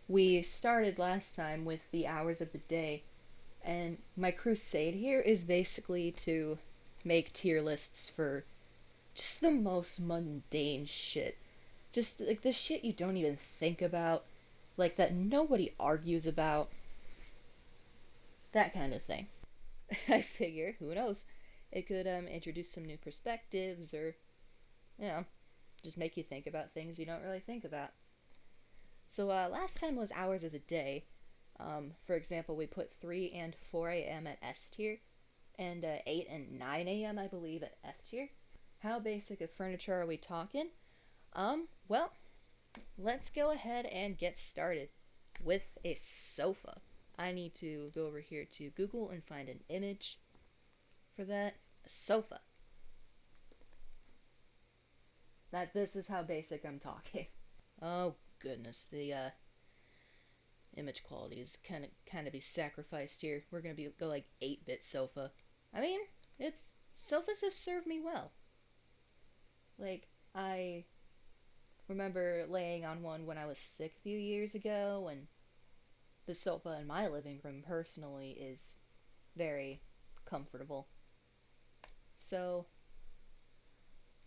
We started last time with the hours of the day, and my crusade here is basically to make tier lists for just the most mundane shit. Just like the shit you don't even think about, like that nobody argues about, that kind of thing. I figure, who knows, it could introduce some new perspectives or, you know, just make you think about things you don't really think about. So last time was hours of the day. For example, we put 3 and 4 a.m. at S tier, and 8 and 9 a.m. I believe at F tier. How basic of furniture are we talking? Well, let's go ahead and get started with a sofa. I need to go over here to Google and find an image for that. A sofa. This is how basic I'm talking. Oh goodness, the image quality is kind of be sacrificed here. We're gonna go like 8-bit sofa. I mean, it's sofas have served me well. Like I remember laying on one when I was sick a few years ago, and the sofa in my living room personally is very comfortable. So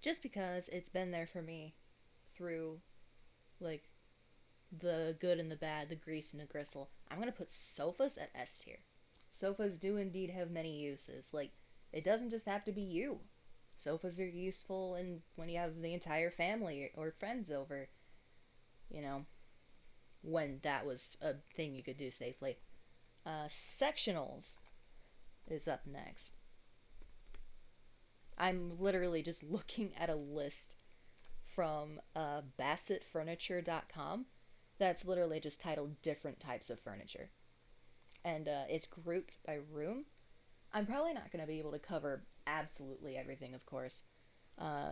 just because it's been there for me through like the good and the bad, the grease and the gristle, I'm gonna put sofas at S tier. Sofas do indeed have many uses. Like, it doesn't just have to be you. Sofas are useful and when you have the entire family or friends over, you know, when that was a thing you could do safely. Sectionals is up next. I'm literally just looking at a list from bassettfurniture.com that's literally just titled different types of furniture. And it's grouped by room. I'm probably not going to be able to cover absolutely everything, of course.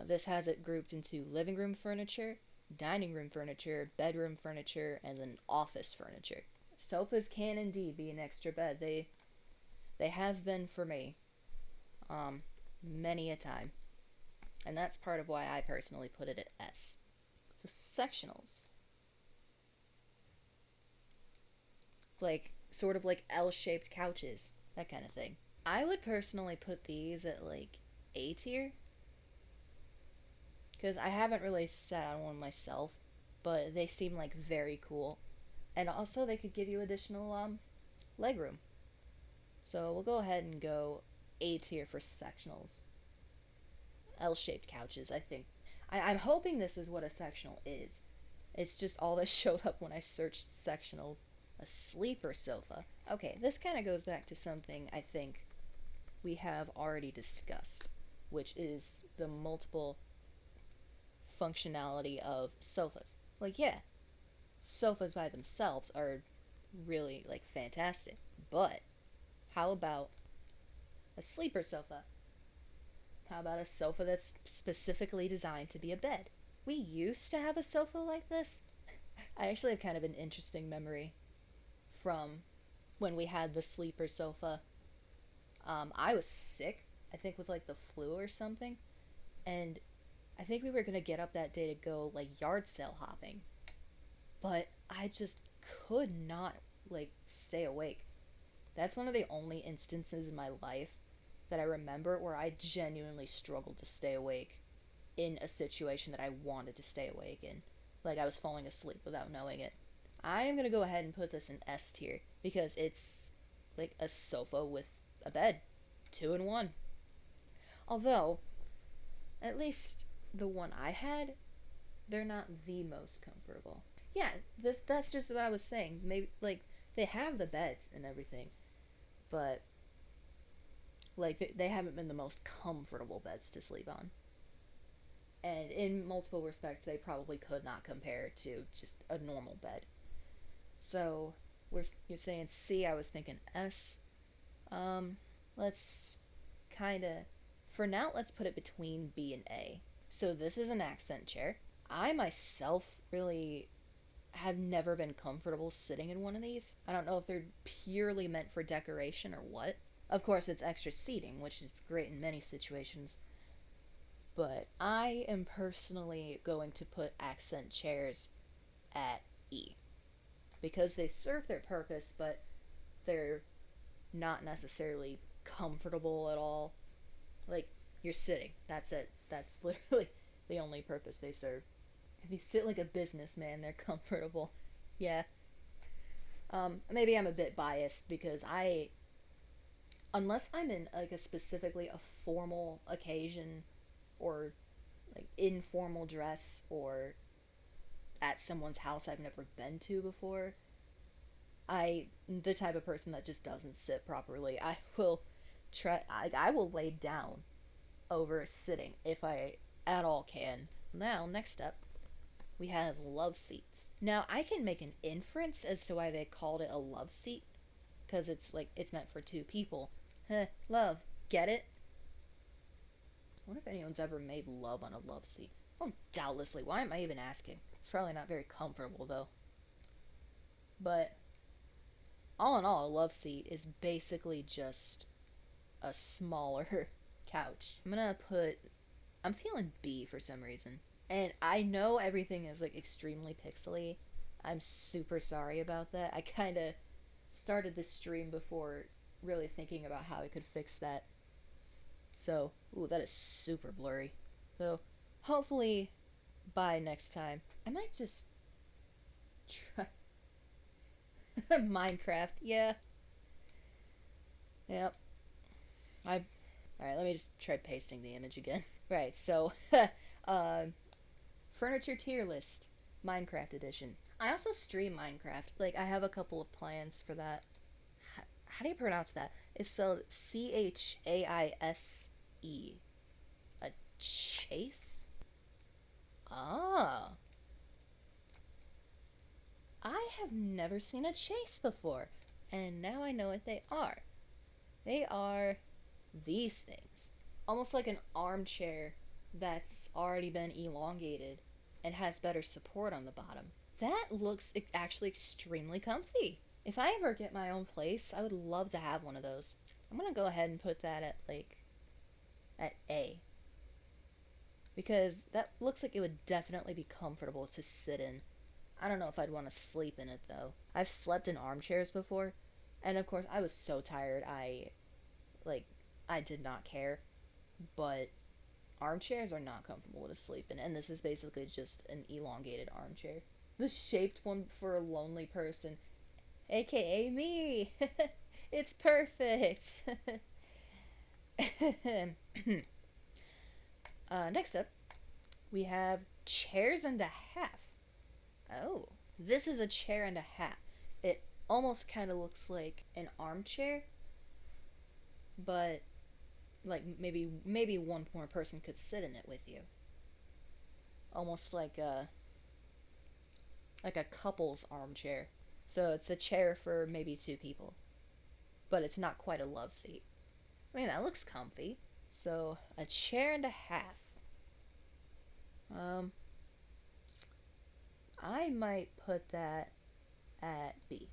This has it grouped into living room furniture, dining room furniture, bedroom furniture, and then office furniture. Sofas can indeed be an extra bed. They have been for me, many a time, and that's part of why I personally put it at S. So sectionals, like sort of like L-shaped couches, that kind of thing. I would personally put these at like A tier because I haven't really sat on one myself, but they seem like very cool, and also they could give you additional leg room. So we'll go ahead and go A tier for sectionals. L-shaped couches, I think. I'm hoping this is what a sectional is. It's just all that showed up when I searched sectionals. A sleeper sofa. Okay, this kind of goes back to something I think we have already discussed, which is the multiple functionality of sofas. Like, yeah, sofas by themselves are really, like, fantastic. But how about a sleeper sofa? How about a sofa that's specifically designed to be a bed? We used to have a sofa like this. I actually have kind of an interesting memory from when we had the sleeper sofa. I was sick, I think with like the flu or something, and I think we were gonna get up that day to go like yard sale hopping, but I just could not like stay awake. That's one of the only instances in my life that I remember where I genuinely struggled to stay awake in a situation that I wanted to stay awake in. Like I was falling asleep without knowing it. I am gonna go ahead and put this in S tier because it's like a sofa with a bed. 2 in 1. Although, at least the one I had, they're not the most comfortable. Yeah, that's just what I was saying. Maybe like they have the beds and everything, but like they haven't been the most comfortable beds to sleep on. And in multiple respects, they probably could not compare to just a normal bed. So you're saying C. I was thinking S. Um, let's kind of for now. Let's put it between B and A. So this is an accent chair. I myself really have never been comfortable sitting in one of these. I don't know if they're purely meant for decoration or what. Of course, it's extra seating, which is great in many situations. But I am personally going to put accent chairs at E. because they serve their purpose, but they're not necessarily comfortable at all. Like, you're sitting. That's it. That's literally the only purpose they serve. If you sit like a businessman, they're comfortable. Yeah. Maybe I'm a bit biased because unless I'm in like a specifically a formal occasion or like informal dress or at someone's house I've never been to before, the type of person that just doesn't sit properly. I will lay down over sitting if I at all can. Now, next up, we have love seats. Now, I can make an inference as to why they called it a love seat, because it's meant for two people. Heh, love, get it? I wonder if anyone's ever made love on a love seat. Oh, doubtlessly. Why am I even asking? It's probably not very comfortable though. But all in all, a love seat is basically just a smaller couch. I'm feeling B for some reason. And I know everything is like extremely pixely. I'm super sorry about that. I kind of started the stream before really thinking about how I could fix that. So, ooh, that is super blurry. So, hopefully by next time, I might just try Minecraft. Yeah. Yep. I Alright, let me just try pasting the image again. Right, so uh, furniture tier list, Minecraft edition. I also stream Minecraft. Like, I have a couple of plans for that. How do you pronounce that? It's spelled Chaise. A chase? Ah. I have never seen a chase before, and now I know what they are. They are these things. Almost like an armchair that's already been elongated and has better support on the bottom. That looks actually extremely comfy. If I ever get my own place, I would love to have one of those. I'm gonna go ahead and put that at A. Because that looks like it would definitely be comfortable to sit in. I don't know if I'd want to sleep in it though. I've slept in armchairs before, and of course I was so tired I did not care. But armchairs are not comfortable to sleep in, and this is basically just an elongated armchair. The shaped one for a lonely person, aka me. It's perfect. Next up, we have chairs and a half. Oh, this is a chair and a half. It almost kind of looks like an armchair, but like maybe one more person could sit in it with you. Almost like a couple's armchair. So it's a chair for maybe two people, but it's not quite a love seat. I mean, that looks comfy. So a chair and a half. I might put that at B.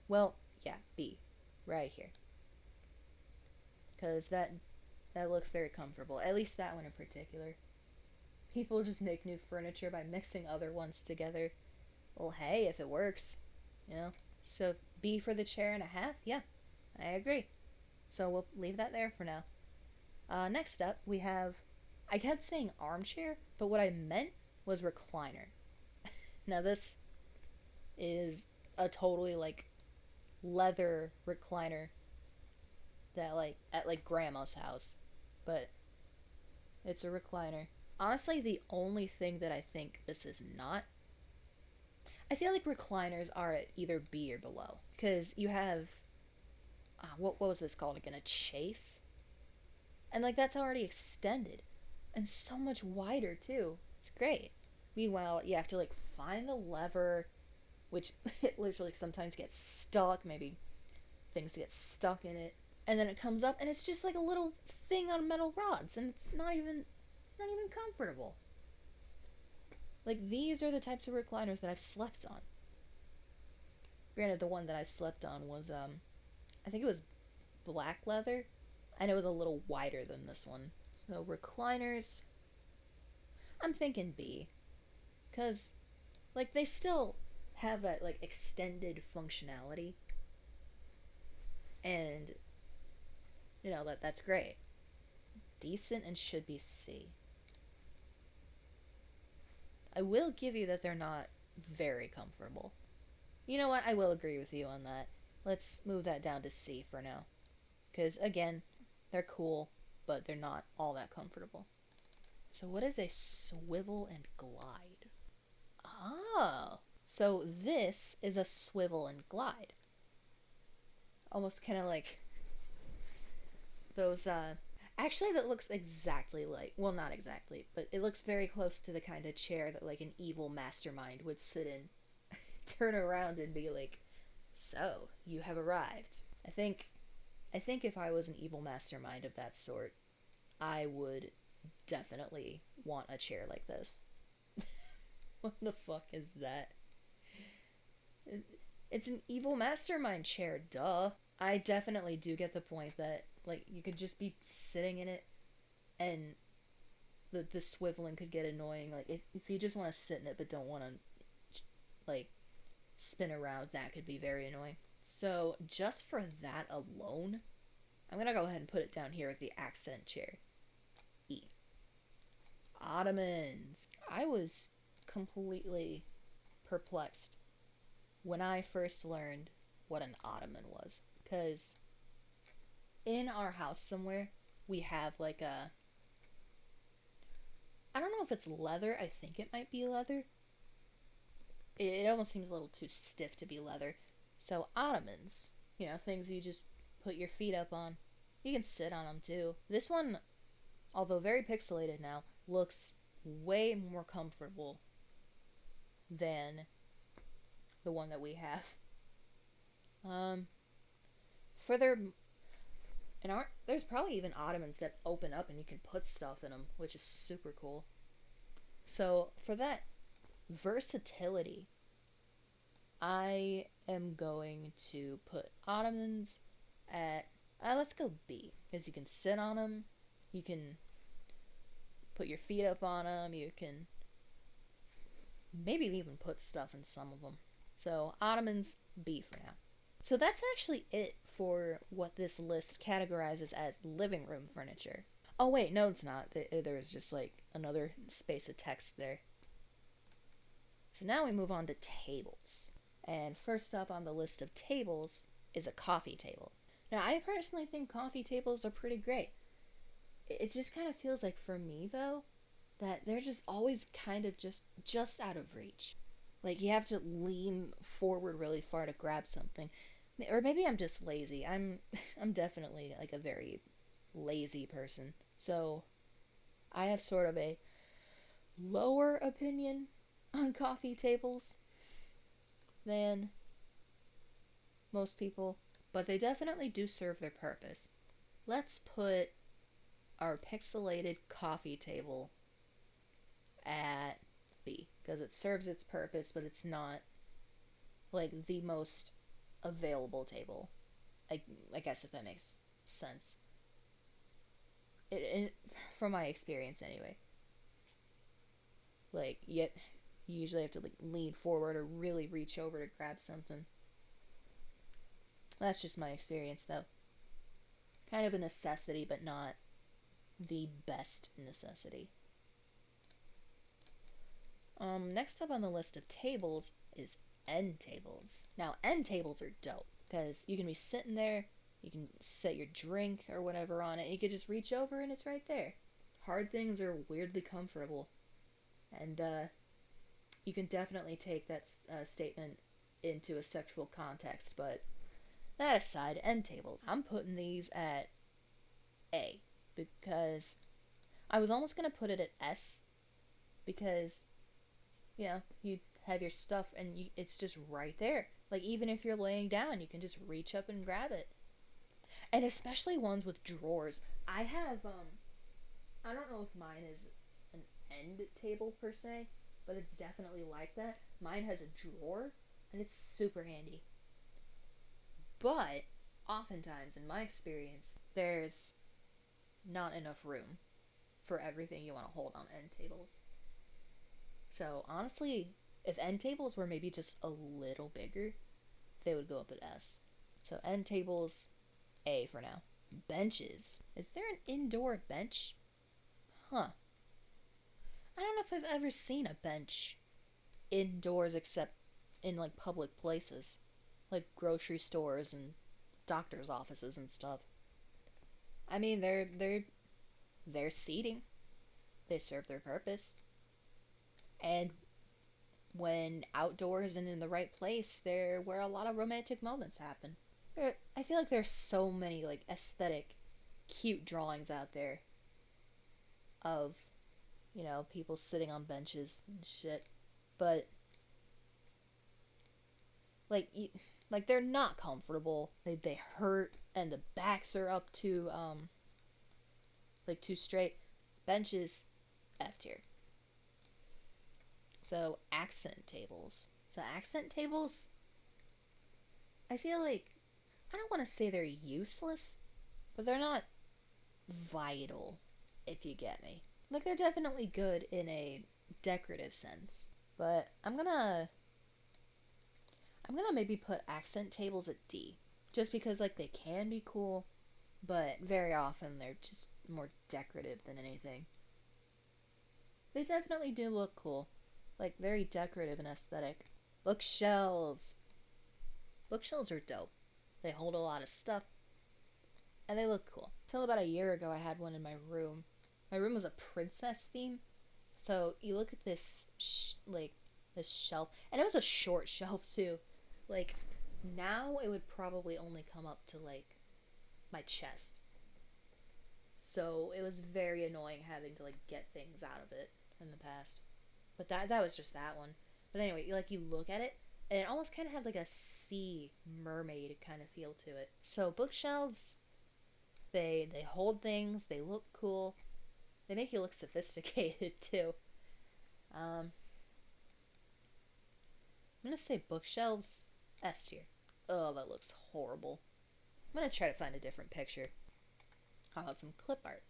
Well, yeah, B, right here, because that looks very comfortable. At least that one in particular. People just make new furniture by mixing other ones together. Well, hey, if it works, you know. So B for the chair and a half. Yeah, I agree. So we'll leave that there for now. Next up, we have. I kept saying armchair, but what I meant was recliner. Now this is a totally like leather recliner that like at like grandma's house, but it's a recliner. Honestly, the only thing that I think this is not, I feel like recliners are at either B or below because you have what was this called again? A chase, and like that's already extended and so much wider too. It's great. Meanwhile, you have to like find the lever, which it literally sometimes gets stuck. Maybe things get stuck in it, and then it comes up, and it's just like a little thing on metal rods, and it's not even comfortable. Like these are the types of recliners that I've slept on. Granted, the one that I slept on was I think it was black leather, and it was a little wider than this one. So recliners, I'm thinking B, because like they still have that like extended functionality, and that's great. Decent and should be C. I will give you that they're not very comfortable. You know what? I will agree with you on that. Let's move that down to C for now. Because, again, they're cool, but they're not all that comfortable. So what is a swivel and glide? Oh, so this is a swivel and glide. Almost kind of like those, actually that looks exactly like, well, not exactly, but it looks very close to the kind of chair that like an evil mastermind would sit in, turn around and be like, so, you have arrived. I think if I was an evil mastermind of that sort, I would definitely want a chair like this. What the fuck is that? It's an evil mastermind chair, duh. I definitely do get the point that like you could just be sitting in it and the swiveling could get annoying. Like if you just want to sit in it but don't want to like spin around, that could be very annoying. So just for that alone, I'm gonna go ahead and put it down here with the accent chair. E. Ottomans. I was completely perplexed when I first learned what an ottoman was. Because in our house somewhere, we have like a. I don't know if it's leather, I think it might be leather. It almost seems a little too stiff to be leather. So, ottomans, things you just put your feet up on. You can sit on them too. This one, although very pixelated now, looks way more comfortable than the one that we have. Further, there's probably even ottomans that open up and you can put stuff in them, which is super cool. So for that versatility, I am going to put ottomans at let's go B, because you can sit on them, you can put your feet up on them, you can maybe even put stuff in some of them. So ottomans, B for now. So that's actually it for what this list categorizes as living room furniture. Oh wait, no it's not. There's just like another space of text there. So now we move on to tables. And first up on the list of tables is a coffee table. Now I personally think coffee tables are pretty great. It just kind of feels like for me though, that they're just always kind of just out of reach. Like you have to lean forward really far to grab something. Or maybe I'm just lazy. I'm definitely like a very lazy person. So I have sort of a lower opinion on coffee tables than most people, but they definitely do serve their purpose. Let's put our pixelated coffee table at B, because it serves its purpose, but it's not like the most available table. I guess if that makes sense. It from my experience anyway. Like yet you usually have to like lean forward or really reach over to grab something. That's just my experience though. Kind of a necessity, but not the best necessity. Next up on the list of tables is end tables. Now, end tables are dope because you can be sitting there, you can set your drink or whatever on it, and you can just reach over and it's right there. Hard things are weirdly comfortable, and you can definitely take that statement into a sexual context, but that aside, end tables. I'm putting these at A because I was almost going to put it at S because you have your stuff and it's just right there. Like even if you're laying down, you can just reach up and grab it. And especially ones with drawers. I have I don't know if mine is an end table per se, but it's definitely like that. Mine has a drawer and it's super handy. But oftentimes in my experience, there's not enough room for everything you want to hold on end tables. So honestly, If end tables were maybe just a little bigger, they would go up at S. So end tables, A for now. Benches. Is there an indoor bench? Huh. I don't know if I've ever seen a bench indoors except in like public places, like grocery stores and doctors' offices and stuff. I mean, they're seating. They serve their purpose. And when outdoors and in the right place, they're where a lot of romantic moments happen. I feel like there's so many like aesthetic, cute drawings out there of, people sitting on benches and shit. But like, like they're not comfortable. They hurt, and the backs are up too like too straight. Benches, F tier. So accent tables. I feel like I don't want to say they're useless, but they're not vital, if you get me. Like, they're definitely good in a decorative sense, but I'm gonna maybe put accent tables at D, just because like they can be cool, but very often they're just more decorative than anything. They definitely do look cool, like very decorative and aesthetic. Bookshelves. Bookshelves are dope. They hold a lot of stuff, and they look cool. Till about a year ago, I had one in my room. My room was a princess theme, so you look at this like this shelf, and it was a short shelf too. Like now, it would probably only come up to like my chest. So it was very annoying having to like get things out of it in the past. But that was just that one. But anyway, you look at it, and it almost kind of had like a sea mermaid kind of feel to it. So bookshelves, they hold things, they look cool, they make you look sophisticated too. I'm gonna say bookshelves, S tier. Oh, that looks horrible. I'm gonna try to find a different picture. How about some clip art?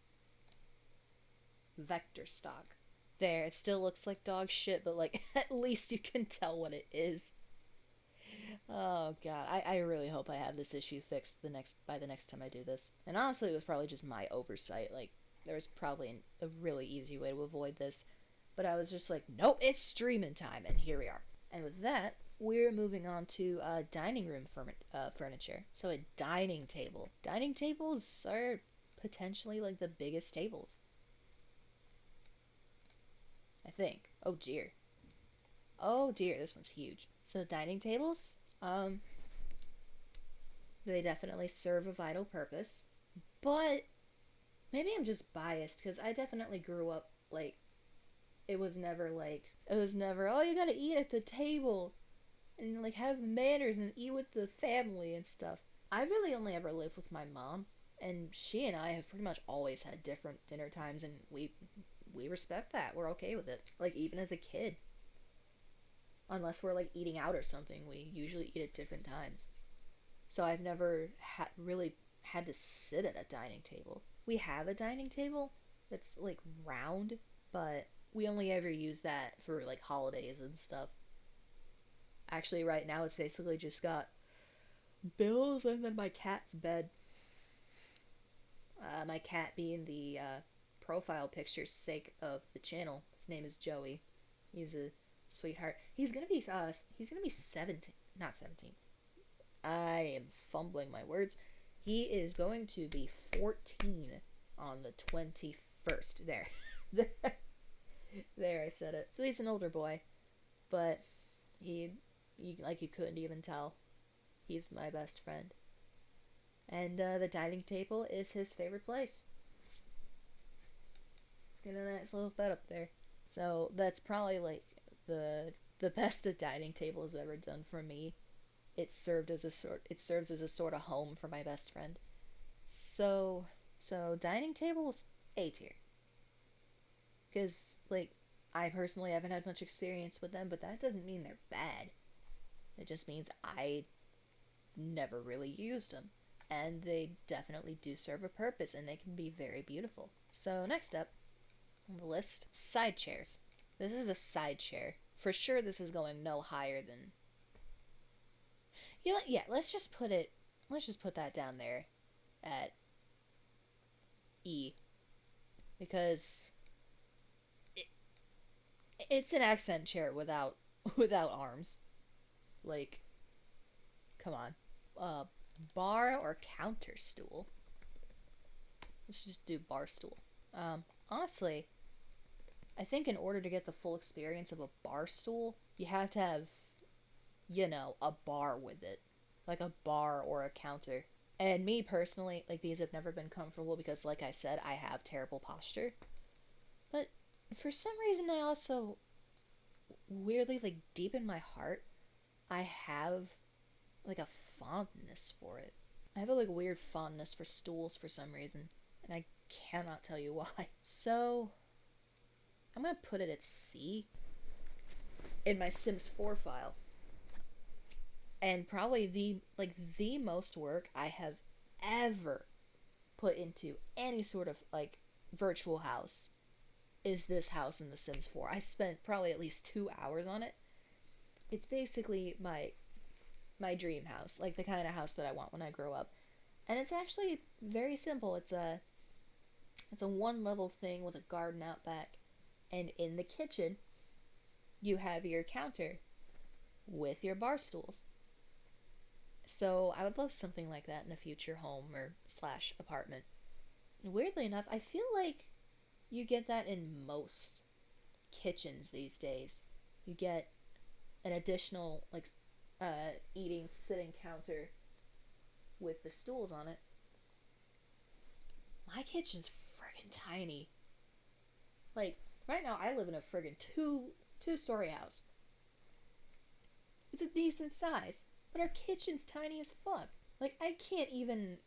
Vector stock. There, it still looks like dog shit, but like at least you can tell what it is. Oh god, I really hope I have this issue fixed by the next time I do this. And honestly, it was probably just my oversight. Like there was probably a really easy way to avoid this, but I was just like, nope, it's streaming time, and here we are. And with that, we're moving on to dining room furniture. So a dining table. Dining tables are potentially like the biggest tables, I think. Oh dear. Oh dear, this one's huge. So dining tables, they definitely serve a vital purpose, but maybe I'm just biased because I definitely grew up like it was never oh you gotta eat at the table and like have manners and eat with the family and stuff. I really only ever lived with my mom, and she and I have pretty much always had different dinner times, and we respect that. We're okay with it. Like even as a kid, unless we're like eating out or something, we usually eat at different times. So I've never really had to sit at a dining table. We have a dining table that's like round, but we only ever use that for like holidays and stuff. Actually, right now it's basically just got bills and then my cat's bed. My cat being the profile picture's sake of the channel. His name is Joey. He's a sweetheart. He's gonna be 17, not 17. I am fumbling my words. He is going to be 14 on the 21st. There. There, I said it. So he's an older boy, but like you couldn't even tell. He's my best friend. And the dining table is his favorite place. It's got a nice little bed up there. So that's probably like the best a dining table has ever done for me. It serves as a sort of home for my best friend. So dining tables, A tier. Because like I personally haven't had much experience with them, but that doesn't mean they're bad. It just means I never really used them. And they definitely do serve a purpose, and they can be very beautiful. So next up on the list, side chairs. This is a side chair. For sure, this is going no higher than. You know what? Yeah, let's just put it. Let's just put that down there at E because it, it's an accent chair without without arms. Like, come on. Uh, bar or counter stool? Let's just do bar stool. Honestly, I think in order to get the full experience of a bar stool, you have to have, a bar with it. Like a bar or a counter. And me personally, like these have never been comfortable because, like I said, I have terrible posture. But for some reason, I also weirdly, like deep in my heart, I have like a fondness for it. I have a like weird fondness for stools for some reason, and I cannot tell you why. So I'm gonna put it at C in my Sims 4 file. And probably the most work I have ever put into any sort of like virtual house is this house in The Sims 4. I spent probably at least 2 hours on it. It's basically my dream house, like the kind of house that I want when I grow up. And it's actually very simple. It's a one level thing with a garden out back, and in the kitchen you have your counter with your bar stools. So I would love something like that in a future home or slash apartment. And weirdly enough, I feel like you get that in most kitchens these days. You get an additional like eating sitting counter with the stools on it. My kitchen's friggin' tiny. Like right now, I live in a friggin' two-story house. It's a decent size, but our kitchen's tiny as fuck. Like I can't even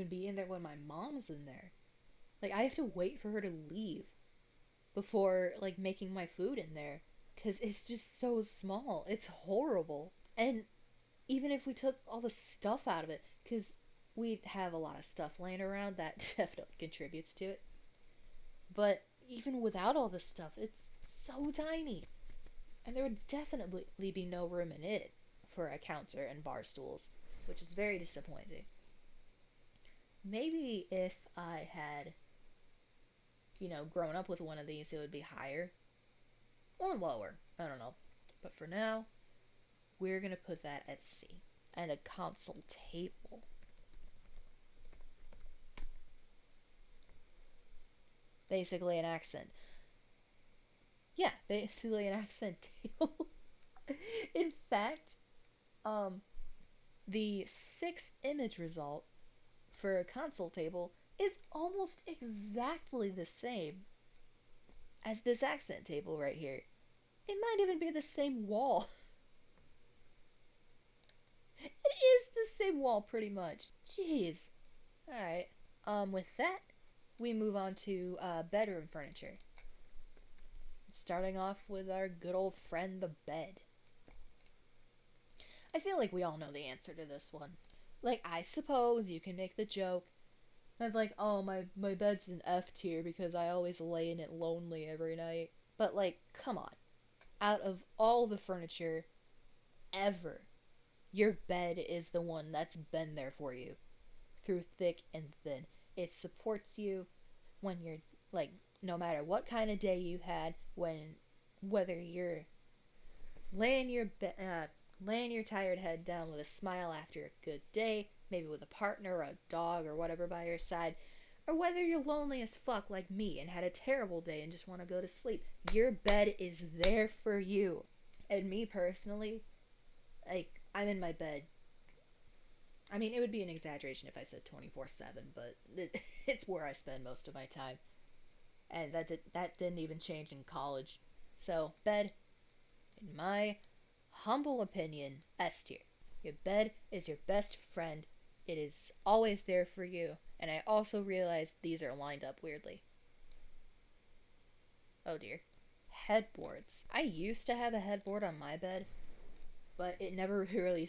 be in there when my mom's in there. Like I have to wait for her to leave before like making my food in there cuz it's just so small. It's horrible. And even if we took all the stuff out of it cuz we have a lot of stuff laying around that definitely contributes to it. But even without all this stuff, it's so tiny. And there would definitely be no room in it for a counter and bar stools, which is very disappointing. Maybe if I had, grown up with one of these, it would be higher or lower. I don't know. But for now, we're going to put that at C. And a console table. Basically an accent. Yeah, basically an accent table. In fact, the sixth image result for a console table is almost exactly the same as this accent table right here. It might even be the same wall. It is the same wall pretty much. Jeez. Alright. With that, we move on to bedroom furniture. Starting off with our good old friend, the bed. I feel like we all know the answer to this one. Like, I suppose you can make the joke of like, oh, my bed's an F tier because I always lay in it lonely every night. But like, come on. Out of all the furniture ever, your bed is the one that's been there for you through thick and thin. It supports you when you're like, no matter what kind of day you had, whether you're laying your tired head down with a smile after a good day, maybe with a partner or a dog or whatever by your side, or whether you're lonely as fuck like me and had a terrible day and just want to go to sleep, your bed is there for you. And me personally, like, I'm in my bed. I mean, it would be an exaggeration if I said 24/7, but it's where I spend most of my time. And that didn't even change in college. So, bed, in my humble opinion, S tier. Your bed is your best friend. It is always there for you. And I also realized these are lined up weirdly. Oh dear. Headboards. I used to have a headboard on my bed, but it never really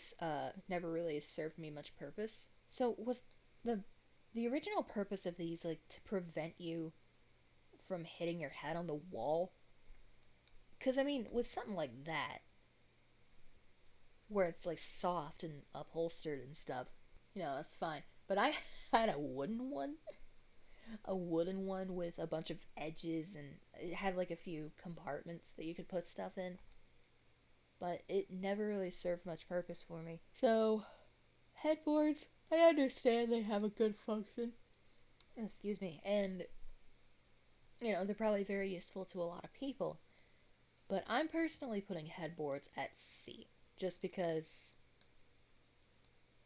served me much purpose. So was the original purpose of these like to prevent you from hitting your head on the wall? Because, I mean, with something like that, where it's like soft and upholstered and stuff, that's fine. But I had a wooden one with a bunch of edges, and it had like a few compartments that you could put stuff in. But it never really served much purpose for me. So, headboards, I understand they have a good function. Excuse me. And, they're probably very useful to a lot of people. But I'm personally putting headboards at C. Just because,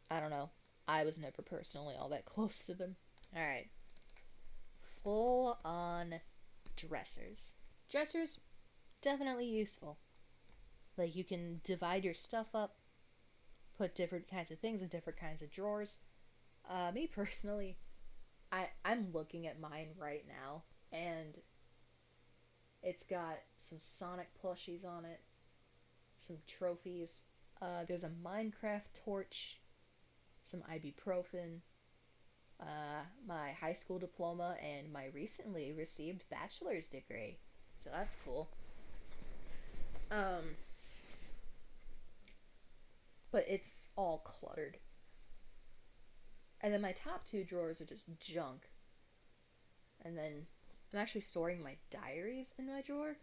I don't know, I was never personally all that close to them. Alright. Full on dressers. Dressers, definitely useful. Like, you can divide your stuff up, put different kinds of things in different kinds of drawers. Me personally, I'm looking at mine right now, and it's got some Sonic plushies on it, some trophies. There's a Minecraft torch, some ibuprofen, my high school diploma, and my recently received bachelor's degree. So that's cool. But it's all cluttered. And then my top two drawers are just junk. And then I'm actually storing my diaries in my drawer,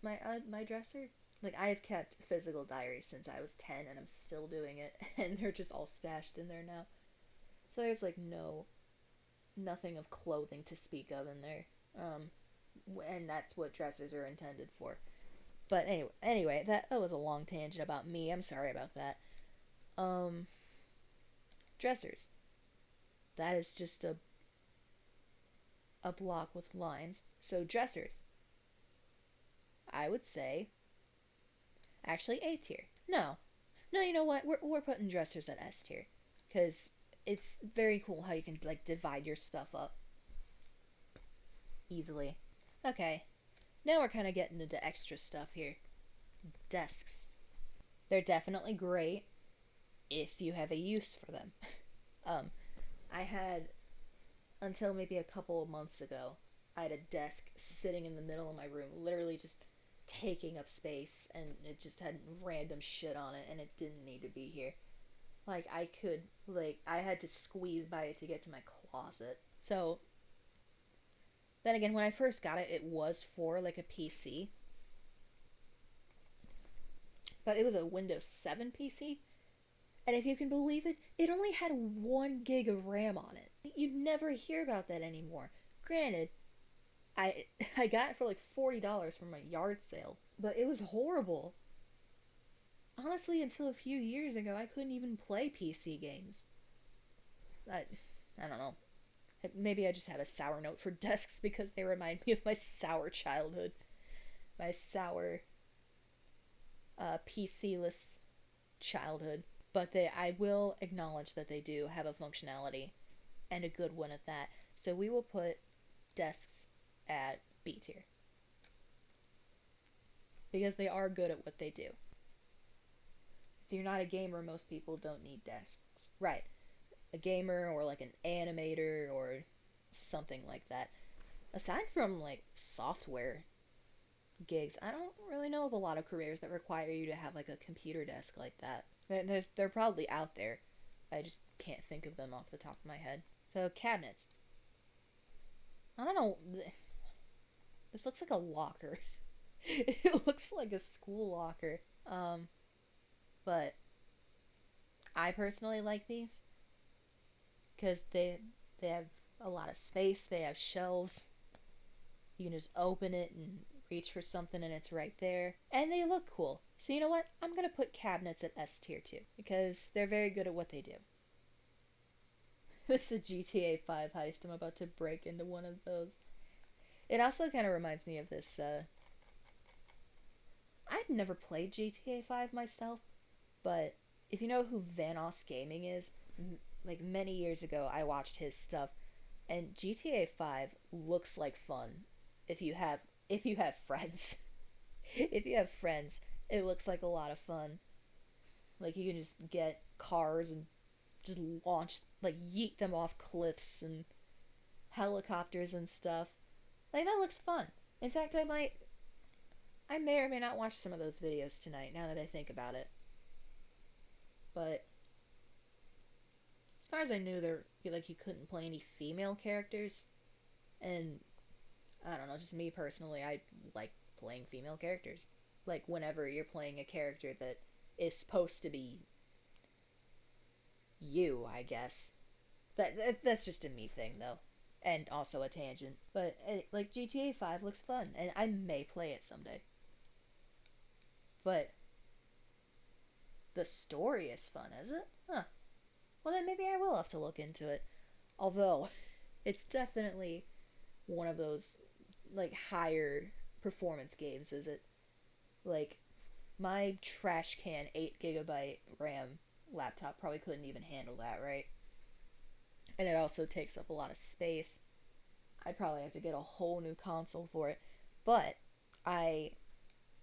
my dresser. Like, I have kept physical diaries since I was 10, and I'm still doing it, and they're just all stashed in there now. So there's like nothing of clothing to speak of in there. And that's what dressers are intended for. But anyway, that was a long tangent about me. I'm sorry about that. Um, Dressers. That is just a block with lines. So dressers, I would say, actually A tier. No, you know what? We're putting dressers at S tier because it's very cool how you can like divide your stuff up easily. Okay, now we're kind of getting into extra stuff here. Desks. They're definitely great if you have a use for them. um, I had, until maybe a couple of months ago, I had a desk sitting in the middle of my room, literally just taking up space, and it just had random shit on it, and it didn't need to be here. Like, I had to squeeze by it to get to my closet. So, then again, when I first got it, it was for, like, a PC. But it was a Windows 7 PC. And if you can believe it, it only had 1 gig of RAM on it. You'd never hear about that anymore. Granted, I I got it for like $40 from a yard sale, but it was horrible. Honestly, until a few years ago, I couldn't even play PC games. I, I don't know. Maybe I just have a sour note for desks because they remind me of my sour childhood. My sour, PC-less childhood. But I will acknowledge that they do have a functionality, and a good one at that. So we will put desks at B tier. Because they are good at what they do. If you're not a gamer, most people don't need desks. Right. A gamer or like an animator or something like that. Aside from like software gigs, I don't really know of a lot of careers that require you to have like a computer desk like that. They're probably out there. I just can't think of them off the top of my head. So cabinets. I don't know. This looks like a locker. It looks like a school locker. But I personally like these because they have a lot of space. They have shelves. You can just open it and reach for something and it's right there. And they look cool. So you know what? I'm going to put cabinets at S tier too because they're very good at what they do. This is a GTA 5 heist. I'm about to break into one of those. It also kind of reminds me of this. I've never played GTA 5 myself, but if you know who Vanoss Gaming is, like many years ago, I watched his stuff, and GTA 5 looks like fun if you have friends. If you have friends, it looks like a lot of fun. Like you can just get cars and just launch, like yeet them off cliffs and helicopters and stuff. Like that looks fun. In fact, I I may or may not watch some of those videos tonight, now that I think about it. But as far as I knew, there like you couldn't play any female characters, and I don't know, just me personally, I like playing female characters. Like whenever you're playing a character that is supposed to be you, I guess. That's just a me thing though, and also a tangent. But like GTA 5 looks fun, and I may play it someday. But the story is fun, is it? Huh. Well, then maybe I will have to look into it. Although, it's definitely one of those like higher performance games, is it? Like my trash can 8 GB RAM laptop probably couldn't even handle that, right? And it also takes up a lot of space. I'd probably have to get a whole new console for it. But I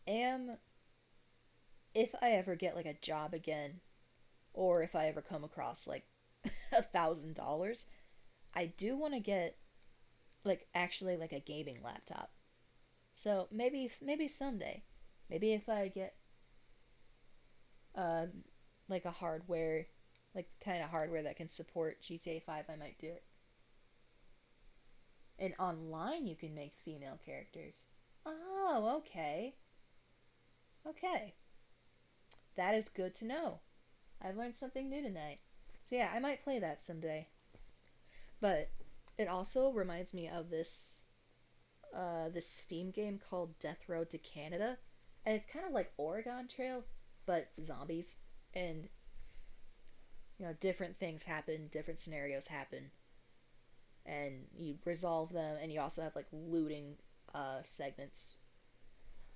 am, if I ever get like a job again, or if I ever come across like $1,000, I do want to get like actually like a gaming laptop. So maybe someday, maybe if I get uh like a hardware, like kind of hardware that can support GTA 5, I might do it. And online you can make female characters. Oh, okay. Okay. That is good to know. I've learned something new tonight. So yeah, I might play that someday. But it also reminds me of this Steam game called Death Road to Canada. And it's kind of like Oregon Trail, but zombies. And different things happen, different scenarios happen, and you resolve them, and you also have like looting segments.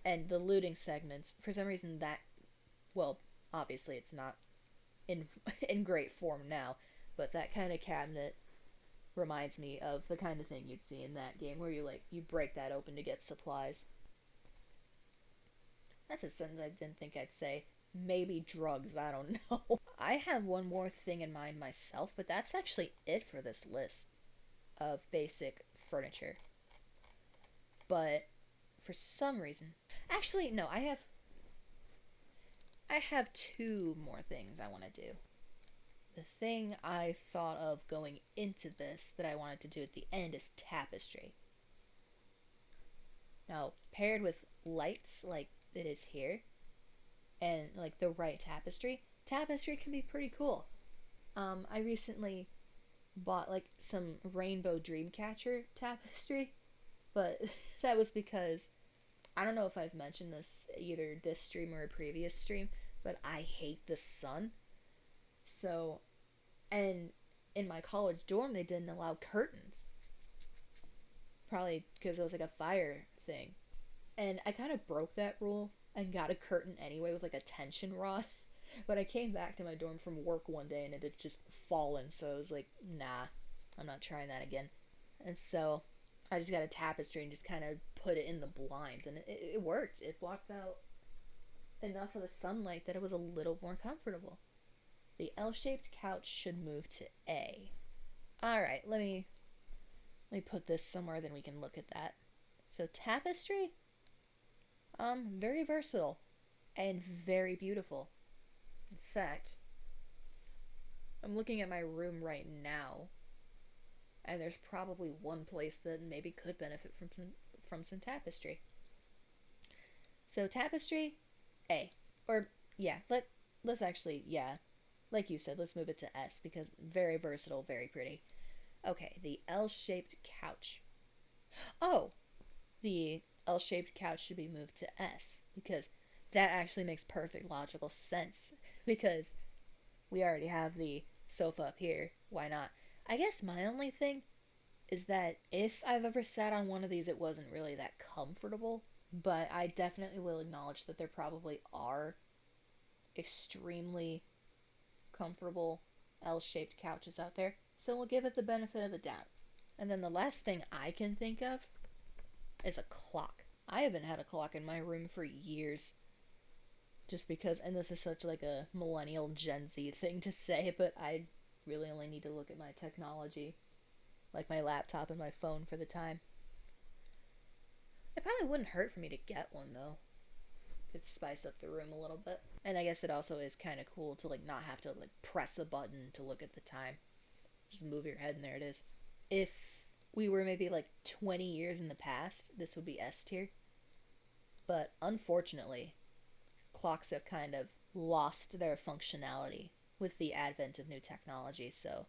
And the looting segments, for some reason, that, well, obviously it's not in in great form now, but that kind of cabinet reminds me of the kind of thing you'd see in that game where you break that open to get supplies. That's a sentence I didn't think I'd say. Maybe drugs, I don't know. I have one more thing in mind myself, but that's actually it for this list of basic furniture. But for some reason, actually no, I have two more things I want to do. The thing I thought of going into this that I wanted to do at the end is tapestry. Now, paired with lights like it is here, and like the right tapestry can be pretty cool. I recently bought like some rainbow dreamcatcher tapestry, but that was because I don't know if I've mentioned this either this stream or a previous stream, but I hate the sun. So, and in my college dorm they didn't allow curtains, probably because it was like a fire thing. And I kind of broke that rule and got a curtain anyway with like a tension rod. But I came back to my dorm from work one day and it had just fallen, so I was like, nah, I'm not trying that again. And so I just got a tapestry and just kind of put it in the blinds, and it worked. It blocked out enough of the sunlight that it was a little more comfortable. The L-shaped couch should move to A. All right, let me put this somewhere, then we can look at that. So tapestry, very versatile and very beautiful. In fact, I'm looking at my room right now, and there's probably one place that maybe could benefit from some tapestry. So tapestry, A. Or yeah, let's actually, yeah, like you said, let's move it to S because very versatile, very pretty. Okay, the L-shaped couch. Oh, the L-shaped couch should be moved to S because that actually makes perfect logical sense because we already have the sofa up here. Why not? I guess my only thing is that if I've ever sat on one of these, it wasn't really that comfortable. But I definitely will acknowledge that there probably are extremely comfortable L-shaped couches out there. So we'll give it the benefit of the doubt. And then the last thing I can think of is a clock. I haven't had a clock in my room for years. Just because, and this is such like a millennial Gen Z thing to say, but I really only need to look at my technology, like my laptop and my phone for the time. It probably wouldn't hurt for me to get one though. Could spice up the room a little bit. And I guess it also is kind of cool to like not have to like press the button to look at the time. Just move your head and there it is. If we were maybe like 20 years in the past, this would be S tier. But unfortunately, clocks have kind of lost their functionality with the advent of new technology, so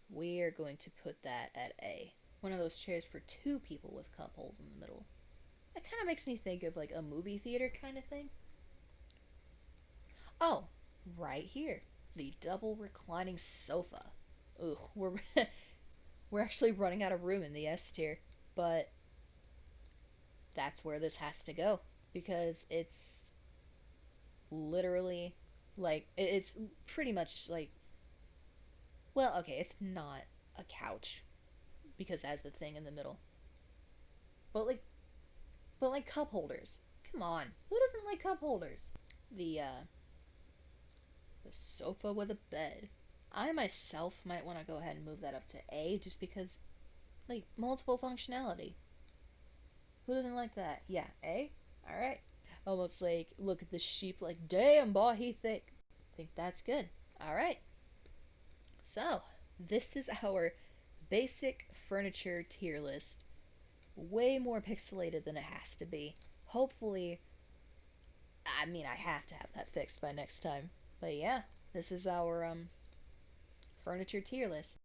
we are going to put that at A. One of those chairs for two people with cup holes in the middle. That kind of makes me think of like a movie theater kind of thing. Oh, right here. The double reclining sofa. Ooh, we're actually running out of room in the S tier, but that's where this has to go because it's literally like it's pretty much like, well, okay, it's not a couch because it has the thing in the middle. But like cup holders. Come on. Who doesn't like cup holders? The sofa with a bed. I myself might want to go ahead and move that up to A just because like multiple functionality. Who doesn't like that? Yeah, A? Alright. Almost like look at the sheep like, damn boy, he thick. Think that's good. Alright. So, this is our basic furniture tier list. Way more pixelated than it has to be. Hopefully, I mean, I have to have that fixed by next time. But yeah, this is our furniture tier list.